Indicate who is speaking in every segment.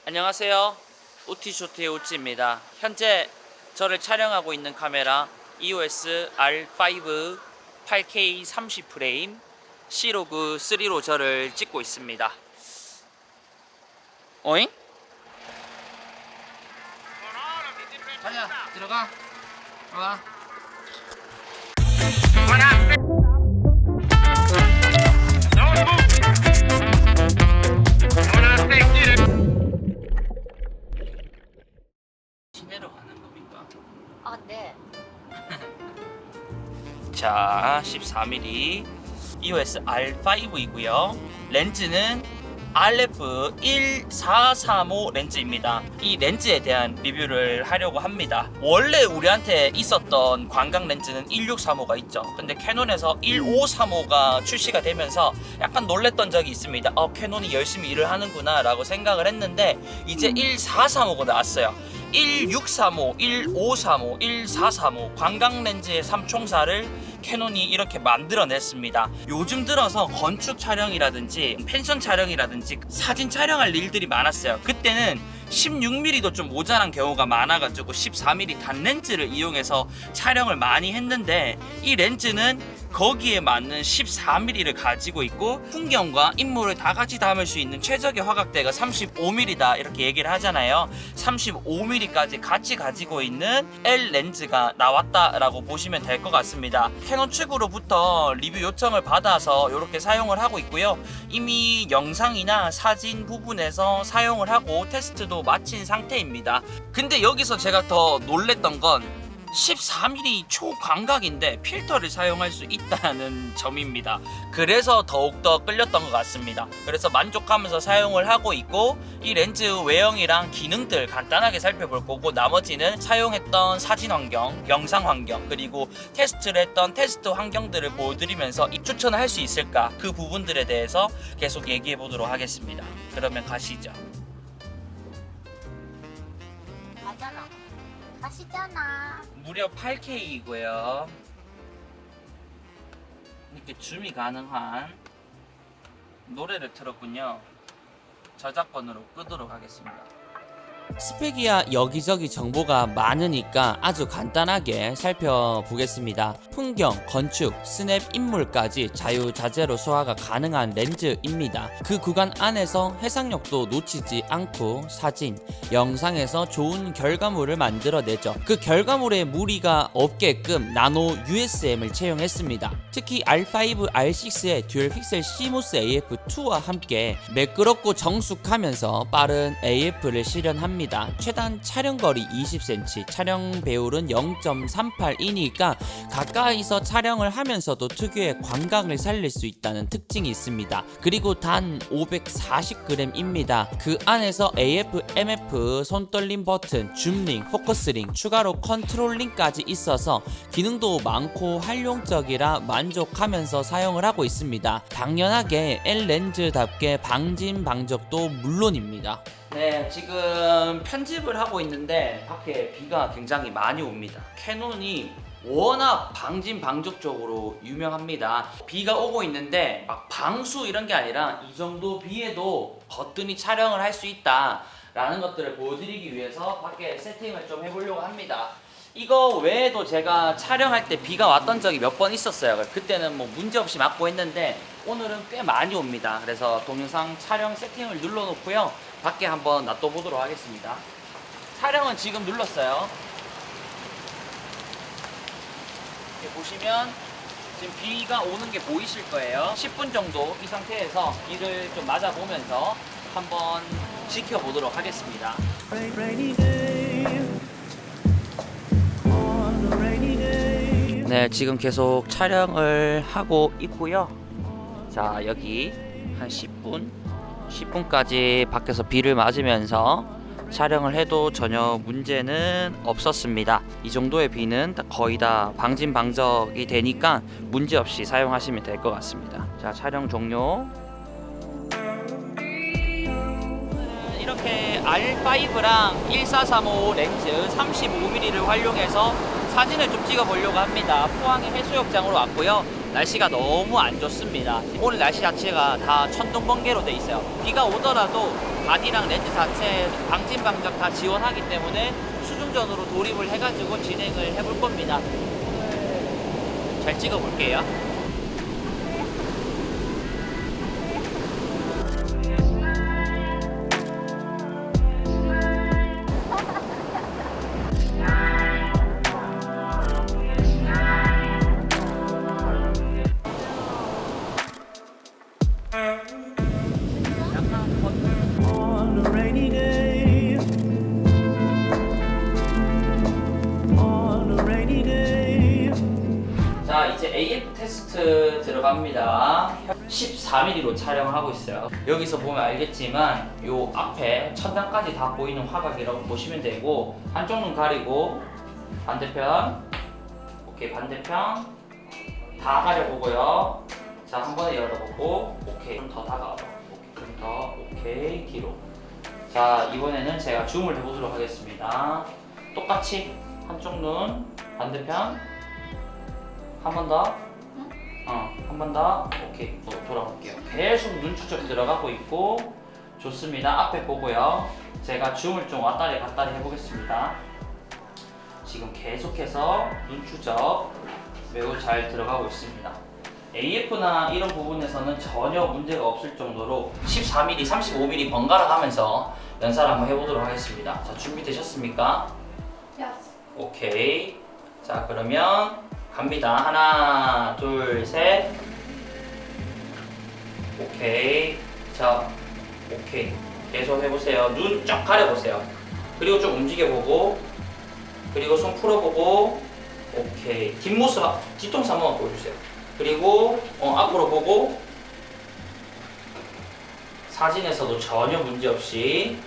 Speaker 1: 안녕하세요. 우티쇼트의 우찌입니다. 현재 저를 촬영하고 있는 카메라 EOS R5 8K 30프레임 C로그 3로 저를 찍고 있습니다. 어잉?
Speaker 2: 자기야 들어가. 들어가.
Speaker 1: 시내로 가는 겁니까?
Speaker 3: 아, 네.
Speaker 1: 자, 14mm EOS R5이고요. 렌즈는 RF1435 렌즈입니다. 이 렌즈에 대한 리뷰를 하려고 합니다. 원래 우리한테 있었던 광각 렌즈는 1635가 있죠. 근데 캐논에서 1535가 출시가 되면서 약간 놀랬던 적이 있습니다. 캐논이 열심히 일을 하는구나 라고 생각을 했는데 이제 1435가 나왔어요. 1635, 1535, 1435 광각 렌즈의 삼총사를 캐논이 이렇게 만들어냈습니다. 요즘 들어서 건축 촬영이라든지 펜션 촬영이라든지 사진 촬영할 일들이 많았어요. 그때는 16mm도 좀 모자란 경우가 많아가지고 14mm 단렌즈를 이용해서 촬영을 많이 했는데 이 렌즈는 거기에 맞는 14mm를 가지고 있고 풍경과 인물을 다 같이 담을 수 있는 최적의 화각대가 35mm다 이렇게 얘기를 하잖아요. 35mm까지 같이 가지고 있는 L 렌즈가 나왔다라고 보시면 될 것 같습니다. 캐논 측으로부터 리뷰 요청을 받아서 이렇게 사용을 하고 있고요. 이미 영상이나 사진 부분에서 사용을 하고 테스트도 마친 상태입니다. 근데 여기서 제가 더 놀랬던 건 14mm 초광각인데 필터를 사용할 수 있다는 점입니다. 그래서 더욱더 끌렸던 것 같습니다. 그래서 만족하면서 사용을 하고 있고 이 렌즈 외형이랑 기능들 간단하게 살펴볼 거고 나머지는 사용했던 사진 환경, 영상 환경 그리고 테스트를 했던 테스트 환경들을 보여드리면서 입추천을 할 수 있을까 그 부분들에 대해서 계속 얘기해 보도록 하겠습니다. 그러면 가시죠.
Speaker 3: 가시잖아.
Speaker 1: 무려 8K이고요. 이렇게 줌이 가능한 노래를 틀었군요. 저작권으로 끄도록 하겠습니다. 스펙이야 여기저기 정보가 많으니까 아주 간단하게 살펴보겠습니다. 풍경, 건축, 스냅, 인물까지 자유자재로 소화가 가능한 렌즈입니다. 그 구간 안에서 해상력도 놓치지 않고 사진, 영상에서 좋은 결과물을 만들어내죠. 그 결과물에 무리가 없게끔 나노 USM을 채용했습니다. 특히 R5, R6의 듀얼 픽셀 시모스 AF2와 함께 매끄럽고 정숙하면서 빠른 AF를 실현합니다. 최단 촬영거리 20cm, 촬영 배율은 0.38이니까 가까이서 촬영을 하면서도 특유의 광각을 살릴 수 있다는 특징이 있습니다. 그리고 단 540g입니다. 그 안에서 AF, MF, 손떨림 버튼, 줌링, 포커스링, 추가로 컨트롤링까지 있어서 기능도 많고 활용적이라 만족하면서 사용을 하고 있습니다. 당연하게 L 렌즈답게 방진 방적도 물론입니다. 네, 지금 편집을 하고 있는데 밖에 비가 굉장히 많이 옵니다. 캐논이 워낙 방진 방적적으로 유명합니다. 비가 오고 있는데 막 방수 이런 게 아니라 이 정도 비에도 거뜬히 촬영을 할 수 있다 라는 것들을 보여드리기 위해서 밖에 세팅을 좀 해보려고 합니다. 이거 외에도 제가 촬영할 때 비가 왔던 적이 몇 번 있었어요. 그때는 뭐 문제없이 맞고 했는데 오늘은 꽤 많이 옵니다. 그래서 동영상 촬영 세팅을 눌러놓고요. 밖에 한번 놔둬보도록 하겠습니다. 촬영은 지금 눌렀어요. 이렇게 보시면 지금 비가 오는 게 보이실 거예요. 10분 정도 이 상태에서 비를 좀 맞아보면서 한번 지켜보도록 하겠습니다. 네, 지금 계속 촬영을 하고 있고요. 자, 여기 한 10분까지 밖에서 비를 맞으면서 촬영을 해도 전혀 문제는 없었습니다. 이 정도의 비는 거의 다 방진 방적이 되니까 문제없이 사용하시면 될 것 같습니다. 자, 촬영 종료. 이렇게 R5랑 1435 렌즈 35mm를 활용해서 사진을 좀 찍어 보려고 합니다. 포항의 해수욕장으로 왔고요. 날씨가 너무 안 좋습니다. 오늘 날씨 자체가 다 천둥 번개로 돼 있어요. 비가 오더라도 바디랑 렌즈 자체 방진 방적 다 지원하기 때문에 수중전으로 돌입을 해가지고 진행을 해볼 겁니다. 잘 찍어볼게요.
Speaker 4: On a rainy day. On a rainy day.
Speaker 1: 자, 이제 AF 테스트 들어갑니다. 14mm로 촬영을 하고 있어요. 여기서 보면 알겠지만 요 앞에 천장까지 다 보이는 화각이라고 보시면 되고, 한쪽 눈 가리고 반대편, 오케이, 반대편 다 가려보고요. 자, 한 번에 열어보고, 오케이, 좀 더 다가와봐. 오케이, 좀 더, 오케이, 뒤로. 자, 이번에는 제가 줌을 해보도록 하겠습니다. 똑같이 한쪽 눈, 반대편 한 번 더, 한 번 더, 오케이, 또 돌아볼게요. 계속 눈 추적 들어가고 있고, 좋습니다. 앞에 보고요. 제가 줌을 좀 왔다리 갔다리 해보겠습니다. 지금 계속해서 눈 추적 매우 잘 들어가고 있습니다. AF나 이런 부분에서는 전혀 문제가 없을 정도로 14mm, 35mm 번갈아 가면서 연사를 한번 해보도록 하겠습니다. 자, 준비되셨습니까?
Speaker 3: Yes.
Speaker 1: 오케이. 자, 그러면 갑니다. 하나, 둘, 셋. 오케이. 자, 오케이. 계속 해보세요. 눈 쫙 가려보세요. 그리고 좀 움직여보고, 그리고 손 풀어보고, 오케이. 뒷모습, 뒤통수 한번 보여주세요. 그리고 앞으로 보고, 사진에서도 전혀 문제없이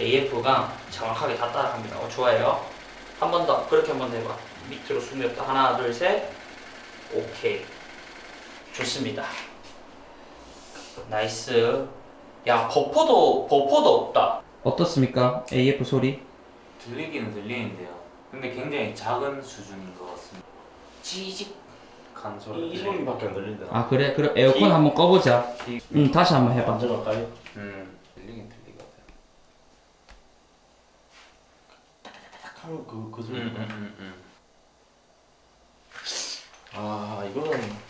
Speaker 1: AF가 정확하게 다 따라갑니다. 좋아요. 한 번 더, 그렇게 한 번 더 해봐. 밑으로 숙였다. 하나, 둘, 셋. 오케이. 좋습니다. 나이스. 야, 버퍼도 없다. 어떻습니까? AF 소리?
Speaker 5: 들리기는 들리는데요. 근데 굉장히 작은 수준인 것 같습니다.
Speaker 1: 지직.
Speaker 5: 간 소리.
Speaker 2: 이 소리밖에 안 들린다.
Speaker 1: 아, 그래? 그럼 에어컨 한번 꺼보자. 다시 한번 해봐.
Speaker 2: 먼저 갈까요?
Speaker 5: 들리긴 들리거든.
Speaker 2: 하면 그 소리가. 아, 이거는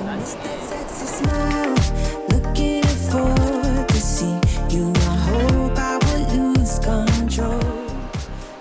Speaker 6: I miss that sexy smile, looking forward to see you. I hope I will lose control.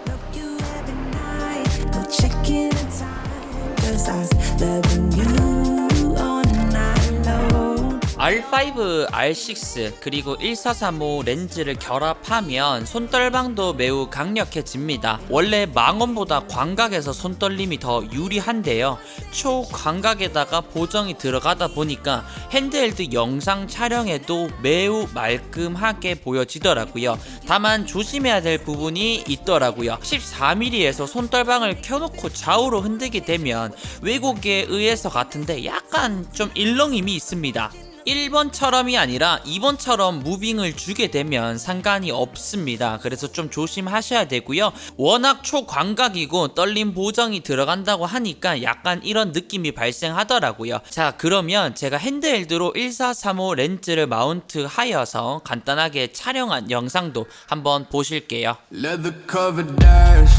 Speaker 6: Love you every night, no checking the time. 'Cause I was loving you all night long.
Speaker 1: R5, R6 그리고 1435 렌즈를 결합하면 손떨방도 매우 강력해집니다. 원래 망원보다 광각에서 손떨림이 더 유리한데요. 초광각에다가 보정이 들어가다 보니까 핸드헬드 영상 촬영에도 매우 말끔하게 보여지더라고요. 다만 조심해야 될 부분이 있더라고요. 14mm에서 손떨방을 켜놓고 좌우로 흔들게 되면 왜곡에 의해서 같은데 약간 좀 일렁임이 있습니다. 1번처럼이 아니라 2번처럼 무빙을 주게 되면 상관이 없습니다. 그래서 좀 조심하셔야 되고요. 워낙 초광각이고 떨림 보정이 들어간다고 하니까 약간 이런 느낌이 발생하더라고요. 자, 그러면 제가 핸드헬드로 1435 렌즈를 마운트 하여서 간단하게 촬영한 영상도 한번 보실게요.
Speaker 7: Leather covered dash.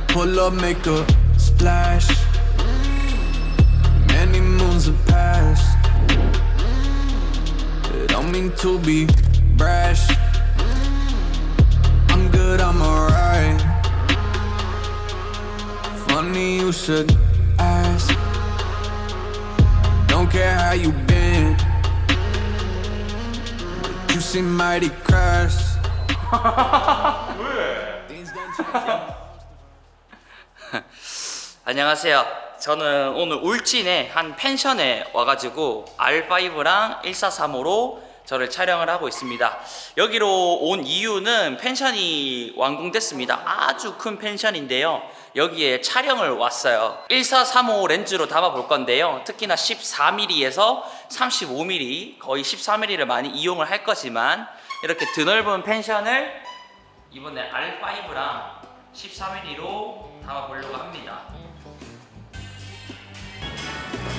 Speaker 7: Pull up, make a splash. Many moons have passed. Don't mean to be brash. I'm good, I'm alright. Funny you should ask. Don't care how you been. You seem mighty crass.
Speaker 1: 안녕하세요. 저는 오늘 울진의 한 펜션에 와가지고 R5랑 1435로 저를 촬영을 하고 있습니다. 여기로 온 이유는 펜션이 완공됐습니다. 아주 큰 펜션인데요. 여기에 촬영을 왔어요. 1435 렌즈로 담아 볼 건데요. 특히나 14mm에서 35mm, 거의 14mm를 많이 이용을 할 거지만 이렇게 드넓은 펜션을 이번에 R5랑 14mm로 담아 보려고 합니다.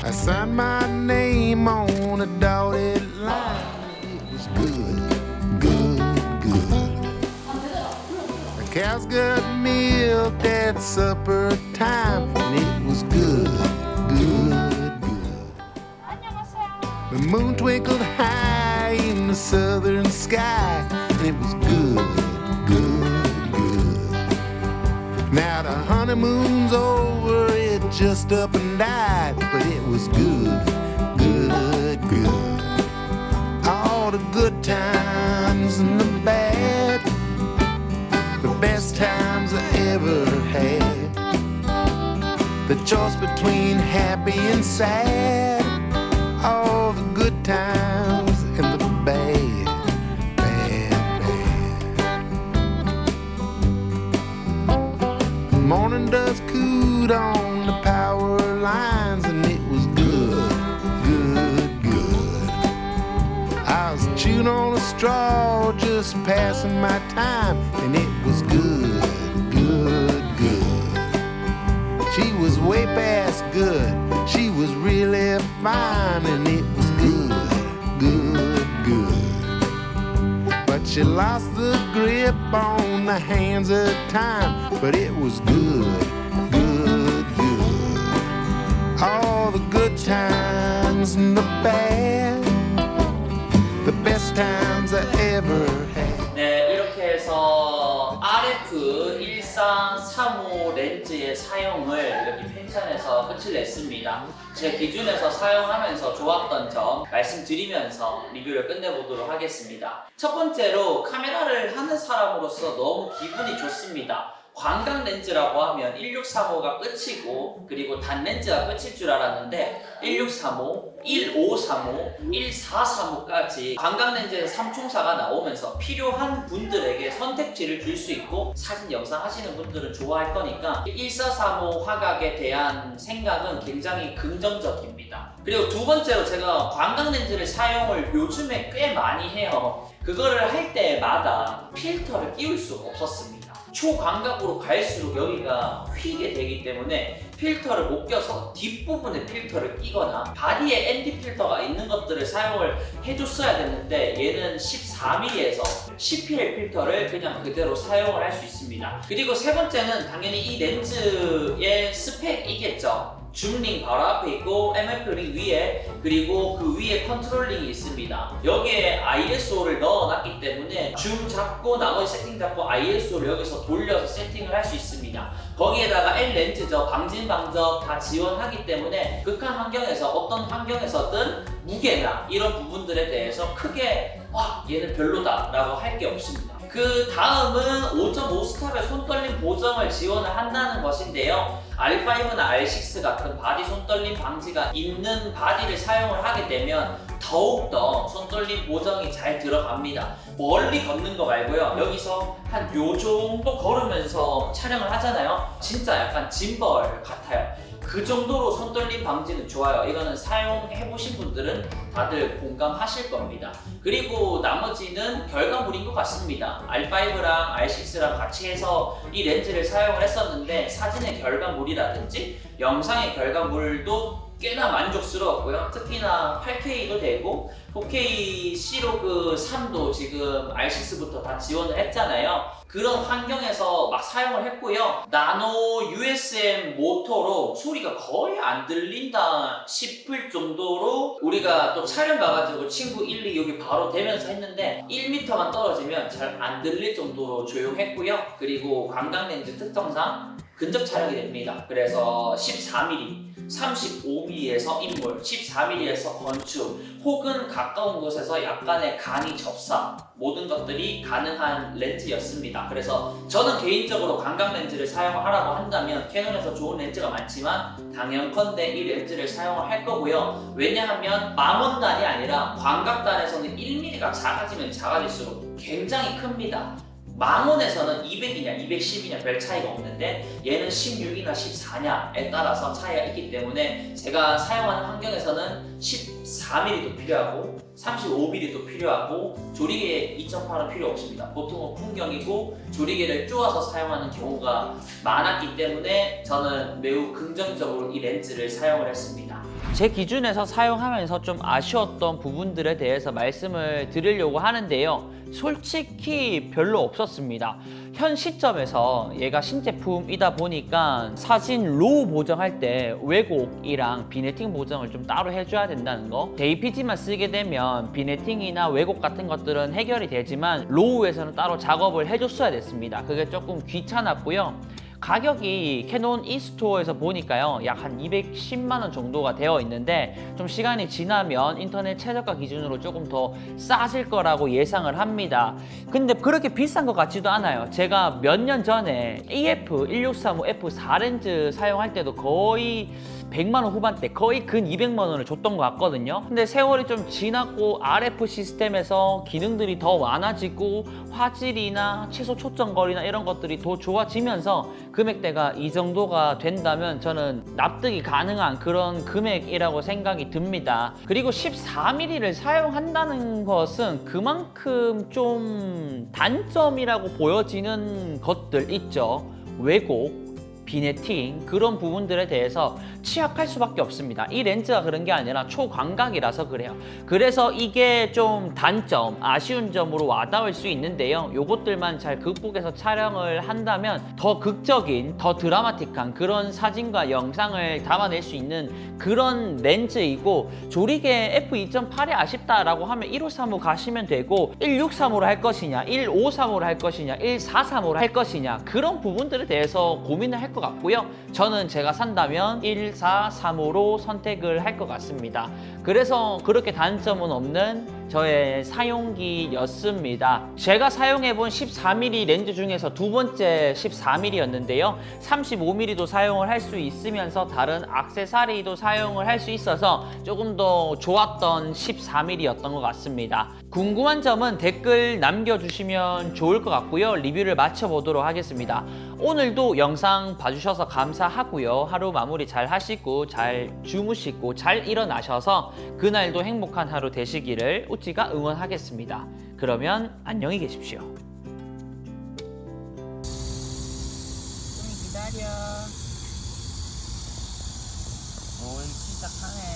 Speaker 7: I signed my name on a dotted line. It was good, good, good. The cows got milk at supper time, and it was good, good, good. The moon twinkled high in the southern sky, and it was good, good, good. Now the honeymoon's over, it just up and died, but it was good, good, good. All the good times and the bad, the best times I ever had. The choice between happy and sad, all the good times and the bad, bad, bad. Morning dust cooed on the power lines, and it was good, good, good. I was chewing on a straw, just passing my time, and it was good, good, good. She was way past good, she was really fine, and it was good, good, good. But she lost the grip on the hands of time, but it was good, good, good. All the good times and the bad, the best times I ever had.
Speaker 1: 네, 이렇게 해서 RF 1435 렌즈의 사용을 여기 펜션에서 끝을 냈습니다. 제 기준에서 사용하면서 좋았던 점 말씀드리면서 리뷰를 끝내보도록 하겠습니다. 첫 번째로 카메라를 하는 사람으로서 너무 기분이 좋습니다. 광각 렌즈라고 하면 1635가 끝이고 그리고 단 렌즈가 끝일 줄 알았는데 1635, 1535, 1435까지 광각 렌즈의 3총사가 나오면서 필요한 분들에게 선택지를 줄 수 있고 사진 영상 하시는 분들은 좋아할 거니까 1435 화각에 대한 생각은 굉장히 긍정적입니다. 그리고 두 번째로 제가 광각 렌즈를 사용을 요즘에 꽤 많이 해요. 그거를 할 때마다 필터를 끼울 수가 없었습니다. 초광각으로 갈수록 여기가 휘게 되기 때문에 필터를 못 껴서 뒷부분에 필터를 끼거나 바디에 ND 필터가 있는 것들을 사용을 해줬어야 됐는데 얘는 14mm에서 CPL 필터를 그냥 그대로 사용을 할 수 있습니다. 그리고 세 번째는 당연히 이 렌즈의 스펙이겠죠. 줌링 바로 앞에 있고 MF 링 위에 그리고 그 위에 컨트롤 링이 있습니다. 여기에 ISO를 넣어놨기 때문에 줌 잡고 나머지 세팅 잡고 ISO를 여기서 돌려서 세팅을 할 수 있습니다. 거기에다가 L 렌즈죠. 방진 방적 다 지원하기 때문에 극한 환경에서 어떤 환경에서든 무게나 이런 부분들에 대해서 크게 얘는 별로다 라고 할 게 없습니다. 그 다음은 5.5 스탑의 손떨림 보정을 지원을 한다는 것인데요. R5나 R6 같은 바디 손떨림 방지가 있는 바디를 사용을 하게 되면 더욱더 손떨림 보정이 잘 들어갑니다. 멀리 걷는 거 말고요. 여기서 한 요 정도 걸으면서 촬영을 하잖아요. 진짜 약간 짐벌 같아요. 그 정도로 손떨림 방지는 좋아요. 이거는 사용해보신 분들은 다들 공감하실 겁니다. 그리고 나머지는 결과물인 것 같습니다. R5랑 R6랑 같이 해서 이 렌즈를 사용을 했었는데 사진의 결과물이라든지 영상의 결과물도 꽤나 만족스러웠고요. 특히나 8K도 되고 4K C로그 3도 지금 R6부터 다 지원을 했잖아요. 그런 환경에서 막 사용을 했고요. 나노 USM 모터로 소리가 거의 안 들린다 싶을 정도로 우리가 또 촬영 가가지고 친구 1, 2 여기 바로 대면서 했는데 1m만 떨어지면 잘 안 들릴 정도로 조용했고요. 그리고 광각 렌즈 특성상 근접 촬영이 됩니다. 그래서 14mm 35mm에서 인물, 14mm에서 건축, 혹은 가까운 곳에서 약간의 간이 접사 모든 것들이 가능한 렌즈였습니다. 그래서 저는 개인적으로 광각 렌즈를 사용하라고 한다면 캐논에서 좋은 렌즈 렌즈가 많지만 당연컨대 이 렌즈를 사용을 할 거고요. 왜냐하면 망원단이 아니라 광각단에서는 1mm가 작아지면 작아질수록 굉장히 큽니다. 망원에서는 200이냐 210이냐 별 차이가 없는데 얘는 16이나 14냐에 따라서 차이가 있기 때문에 제가 사용하는 환경에서는 14mm도 필요하고 35mm도 필요하고 조리개 2.8은 필요 없습니다. 보통은 풍경이고 조리개를 쪼아서 사용하는 경우가 많았기 때문에 저는 매우 긍정적으로 이 렌즈를 사용을 했습니다. 제 기준에서 사용하면서 좀 아쉬웠던 부분들에 대해서 말씀을 드리려고 하는데요. 솔직히 별로 없었습니다. 현 시점에서 얘가 신제품이다 보니까 사진 로우 보정할 때 왜곡이랑 비네팅 보정을 좀 따로 해줘야 된다는 거. JPG만 쓰게 되면 비네팅이나 왜곡 같은 것들은 해결이 되지만 로우에서는 따로 작업을 해줬어야 됐습니다. 그게 조금 귀찮았고요. 가격이 캐논 e스토어에서 보니까요 약 한 210만원 정도가 되어 있는데 좀 시간이 지나면 인터넷 최저가 기준으로 조금 더 싸질 거라고 예상을 합니다. 근데 그렇게 비싼 것 같지도 않아요. 제가 몇 년 전에 EF1635 F4 렌즈 사용할 때도 거의 100만원 후반대, 거의 근 200만원을 줬던 것 같거든요. 근데 세월이 좀 지났고 RF 시스템에서 기능들이 더 많아지고 화질이나 최소 초점거리나 이런 것들이 더 좋아지면서 금액대가 이 정도가 된다면 저는 납득이 가능한 그런 금액이라고 생각이 듭니다. 그리고 14mm를 사용한다는 것은 그만큼 좀 단점이라고 보여지는 것들 있죠. 왜곡, 비네팅 그런 부분들에 대해서 취약할 수밖에 없습니다. 이 렌즈가 그런 게 아니라 초광각이라서 그래요. 그래서 이게 좀 단점, 아쉬운 점으로 와닿을 수 있는데요. 요것들만 잘 극복해서 촬영을 한다면 더 극적인, 더 드라마틱한 그런 사진과 영상을 담아낼 수 있는 그런 렌즈이고 조리개 f2.8이 아쉽다라고 하면 1535 가시면 되고 1635로 할 것이냐, 1535로 할 것이냐, 1435로 할 것이냐 그런 부분들에 대해서 고민을 할 것 같고요. 저는 제가 산다면 1435로 선택을 할 것 같습니다. 그래서 그렇게 단점은 없는 저의 사용기였습니다. 제가 사용해본 14mm 렌즈 중에서 두 번째 14mm였는데요. 35mm도 사용을 할 수 있으면서 다른 액세서리도 사용을 할 수 있어서 조금 더 좋았던 14mm였던 것 같습니다. 궁금한 점은 댓글 남겨주시면 좋을 것 같고요. 리뷰를 마쳐보도록 하겠습니다. 오늘도 영상 봐주셔서 감사하고요. 하루 마무리 잘 하시고 잘 주무시고 잘 일어나셔서 그날도 행복한 하루 되시기를 우찌가 응원하겠습니다. 그러면 안녕히 계십시오. 좀 기다려. 뭘 시작하네.